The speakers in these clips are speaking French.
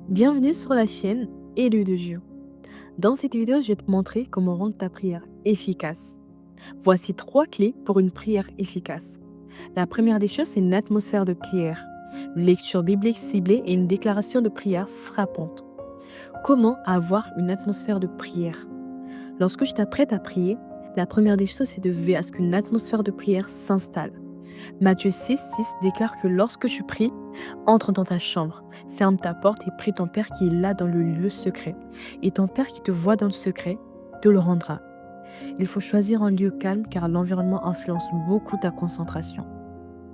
Bienvenue sur la chaîne Élue de Dieu. Dans cette vidéo, je vais te montrer comment rendre ta prière efficace. Voici 3 clés pour une prière efficace. La première des choses, c'est une atmosphère de prière, une lecture biblique ciblée et une déclaration de prière frappante. Comment avoir une atmosphère de prière? Lorsque tu t'apprêtes à prier, la première des choses, c'est de veiller à ce qu'une atmosphère de prière s'installe. Matthieu 6 déclare que lorsque tu pries, entre dans ta chambre, ferme ta porte et prie ton Père qui est là dans le lieu secret. Et ton Père qui te voit dans le secret te le rendra. Il faut choisir un lieu calme car l'environnement influence beaucoup ta concentration.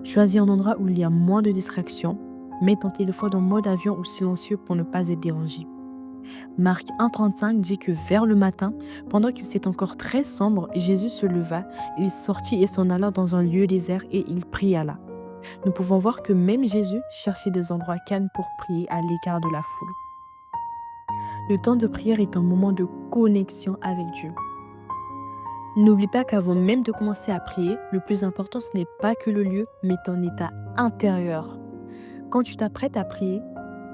Choisis un endroit où il y a moins de distractions. Mets ton téléphone en mode avion ou silencieux pour ne pas être dérangé. Marc 1,35 dit que vers le matin, pendant qu'il s'est encore très sombre, Jésus se leva, il sortit et s'en alla dans un lieu désert et il pria là. Nous pouvons voir que même Jésus cherchait des endroits calmes pour prier à l'écart de la foule. Le temps de prière est un moment de connexion avec Dieu. N'oublie pas qu'avant même de commencer à prier, le plus important ce n'est pas que le lieu, mais ton état intérieur. Quand tu t'apprêtes à prier,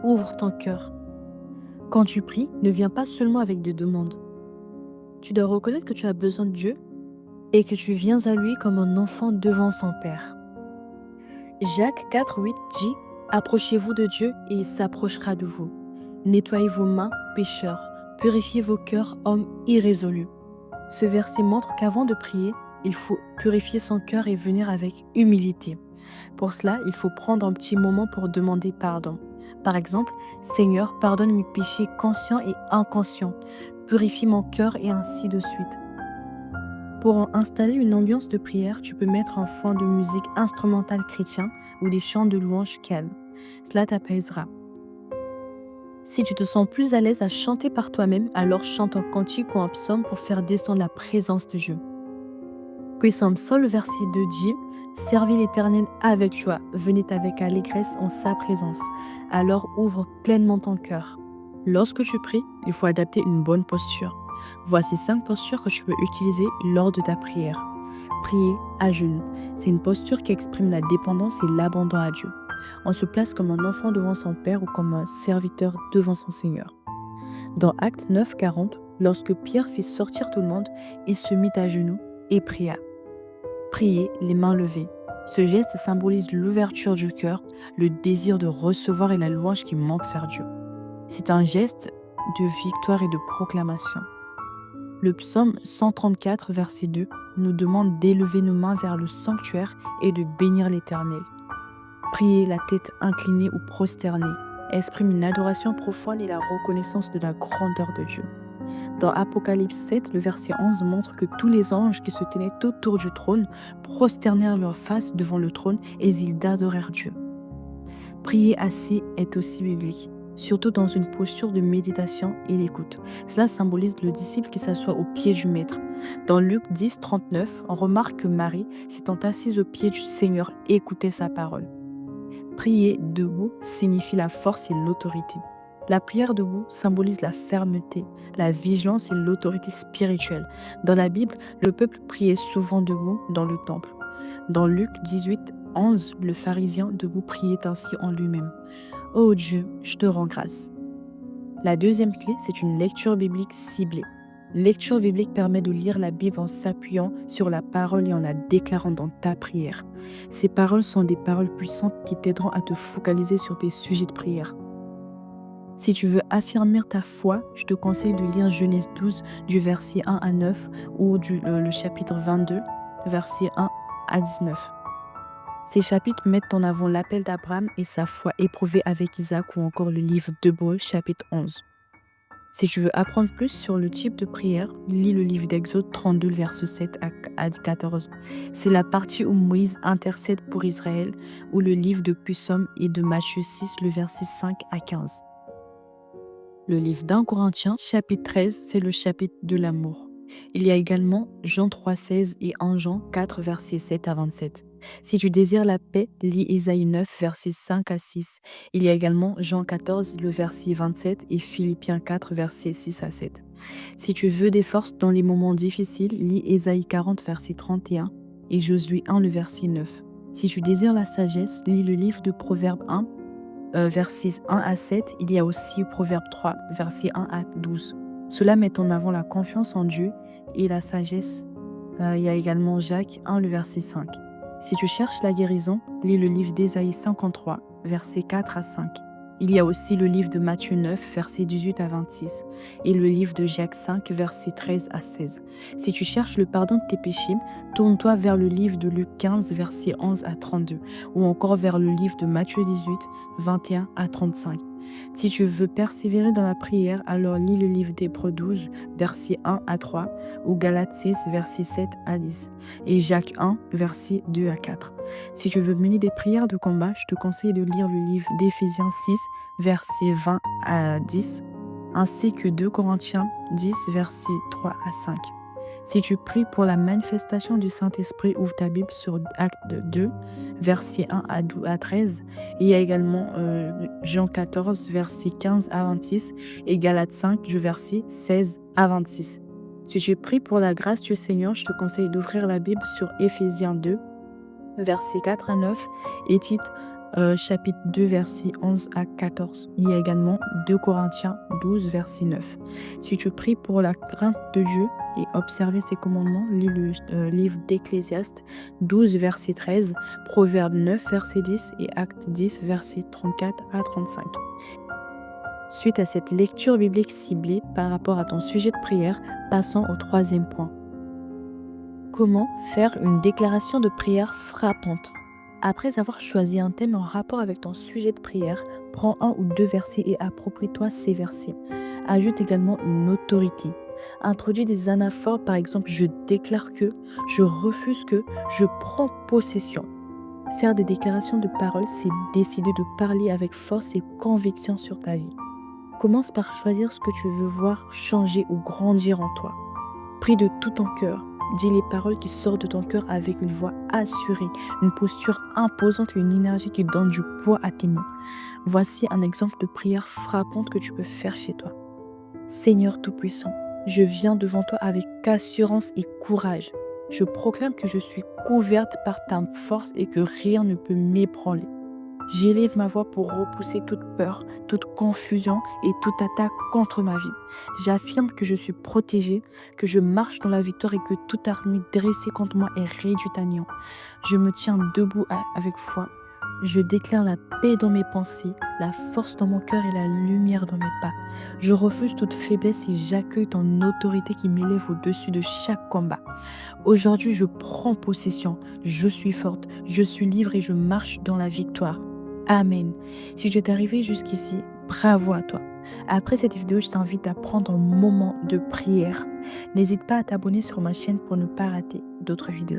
ouvre ton cœur. Quand tu pries, ne viens pas seulement avec des demandes. Tu dois reconnaître que tu as besoin de Dieu et que tu viens à lui comme un enfant devant son Père. Jacques 4,8 dit « Approchez-vous de Dieu et il s'approchera de vous. Nettoyez vos mains, pécheurs, purifiez vos cœurs, hommes irrésolus. » Ce verset montre qu'avant de prier, il faut purifier son cœur et venir avec humilité. Pour cela, il faut prendre un petit moment pour demander pardon. Par exemple, « Seigneur, pardonne mes péchés conscients et inconscients. Purifie mon cœur et ainsi de suite. » Pour installer une ambiance de prière, tu peux mettre un fond de musique instrumentale chrétien ou des chants de louange calmes. Cela t'apaisera. Si tu te sens plus à l'aise à chanter par toi-même, alors chante un cantique ou un psaume pour faire descendre la présence de Dieu. Puis Psaume 100, le verset 2 dit « Servis l'Éternel avec joie, venez avec allégresse en sa présence. Alors ouvre pleinement ton cœur. » Lorsque tu pries, il faut adapter une bonne posture. Voici 5 postures que tu peux utiliser lors de ta prière. Prier à genoux. C'est une posture qui exprime la dépendance et l'abandon à Dieu. On se place comme un enfant devant son Père ou comme un serviteur devant son Seigneur. Dans Actes 9,40, lorsque Pierre fit sortir tout le monde, il se mit à genoux et pria. Prier les mains levées. Ce geste symbolise l'ouverture du cœur, le désir de recevoir et la louange qui monte vers Dieu. C'est un geste de victoire et de proclamation. Le psaume 134, verset 2, nous demande d'élever nos mains vers le sanctuaire et de bénir l'Éternel. Prier la tête inclinée ou prosternée exprime une adoration profonde et la reconnaissance de la grandeur de Dieu. Dans Apocalypse 7, le verset 11 montre que tous les anges qui se tenaient autour du trône prosternèrent leur face devant le trône et ils adorèrent Dieu. Prier assis est aussi biblique, surtout dans une posture de méditation et d'écoute. Cela symbolise le disciple qui s'assoit au pied du Maître. Dans Luc 10, 39, on remarque que Marie, s'étant assise au pied du Seigneur, écoutait sa parole. Prier debout signifie la force et l'autorité. La prière debout symbolise la fermeté, la vigilance et l'autorité spirituelle. Dans la Bible, le peuple priait souvent debout dans le temple. Dans Luc 18, 11, le pharisien debout priait ainsi en lui-même. « Ô Dieu, je te rends grâce. » La deuxième clé, c'est une lecture biblique ciblée. Lecture biblique permet de lire la Bible en s'appuyant sur la parole et en la déclarant dans ta prière. Ces paroles sont des paroles puissantes qui t'aideront à te focaliser sur tes sujets de prière. Si tu veux affirmer ta foi, je te conseille de lire Genèse 12 du verset 1 à 9 ou le chapitre 22, verset 1 à 19. Ces chapitres mettent en avant l'appel d'Abraham et sa foi éprouvée avec Isaac ou encore le livre d'Hébreux, chapitre 11. Si tu veux apprendre plus sur le type de prière, lis le livre d'Exode 32, verset 7 à 14. C'est la partie où Moïse intercède pour Israël, ou le livre de Psaume et de Matthieu 6, le verset 5 à 15. Le livre d'1 Corinthiens, chapitre 13, c'est le chapitre de l'amour. Il y a également Jean 3,16 et 1 Jean 4, versets 7 à 27. Si tu désires la paix, lis Ésaïe 9, versets 5 à 6. Il y a également Jean 14, le verset 27 et Philippiens 4, versets 6 à 7. Si tu veux des forces dans les moments difficiles, lis Ésaïe 40, verset 31 et Josué 1, le verset 9. Si tu désires la sagesse, lis le livre de Proverbes 1, versets 1 à 7. Il y a aussi Proverbe 3, versets 1 à 12. Cela met en avant la confiance en Dieu et la sagesse. Il y a également Jacques 1, le verset 5. Si tu cherches la guérison, lis le livre d'Ésaïe 53, versets 4 à 5. Il y a aussi le livre de Matthieu 9, versets 18 à 26, et le livre de Jacques 5, versets 13 à 16. Si tu cherches le pardon de tes péchés, tourne-toi vers le livre de Luc 15, versets 11 à 32, ou encore vers le livre de Matthieu 18, 21 à 35. Si tu veux persévérer dans la prière, alors lis le livre d'Hébreux 12, versets 1 à 3, ou Galates 6, versets 7 à 10, et Jacques 1, versets 2 à 4. Si tu veux mener des prières de combat, je te conseille de lire le livre d'Éphésiens 6, versets 20 à 10, ainsi que 2 Corinthiens 10, versets 3 à 5. Si tu pries pour la manifestation du Saint-Esprit, ouvre ta Bible sur Acte 2, versets 1 à 13. Et il y a également Jean 14, versets 15 à 26 et Galates 5, versets 16 à 26. Si tu pries pour la grâce du Seigneur, je te conseille d'ouvrir la Bible sur Éphésiens 2, versets 4 à 9 et Tite chapitre 2, versets 11 à 14. Il y a également 2 Corinthiens 12, verset 9. Si tu pries pour la crainte de Dieu et observer ses commandements, lis le livre d'Ecclésiaste 12, verset 13, Proverbe 9, verset 10 et Acte 10, verset 34 à 35. Suite à cette lecture biblique ciblée par rapport à ton sujet de prière, passons au troisième point. Comment faire une déclaration de prière frappante? Après avoir choisi un thème en rapport avec ton sujet de prière, prends 1 ou 2 versets et approprie-toi ces versets. Ajoute également une autorité. Introduis des anaphores, par exemple, je déclare que, je refuse que, je prends possession. Faire des déclarations de parole, c'est décider de parler avec force et conviction sur ta vie. Commence par choisir ce que tu veux voir changer ou grandir en toi. Prie de tout ton cœur. Dis les paroles qui sortent de ton cœur avec une voix assurée, une posture imposante et une énergie qui donne du poids à tes mots. Voici un exemple de prière frappante que tu peux faire chez toi. Seigneur Tout-Puissant, je viens devant toi avec assurance et courage. Je proclame que je suis couverte par ta force et que rien ne peut m'ébranler. J'élève ma voix pour repousser toute peur, toute confusion et toute attaque contre ma vie. J'affirme que je suis protégée, que je marche dans la victoire et que toute armée dressée contre moi est réduite à néant. Je me tiens debout avec foi. Je déclare la paix dans mes pensées, la force dans mon cœur et la lumière dans mes pas. Je refuse toute faiblesse et j'accueille ton autorité qui m'élève au-dessus de chaque combat. Aujourd'hui, je prends possession. Je suis forte, je suis libre et je marche dans la victoire. Amen. Si tu es arrivé jusqu'ici, bravo à toi. Après cette vidéo, je t'invite à prendre un moment de prière. N'hésite pas à t'abonner sur ma chaîne pour ne pas rater d'autres vidéos.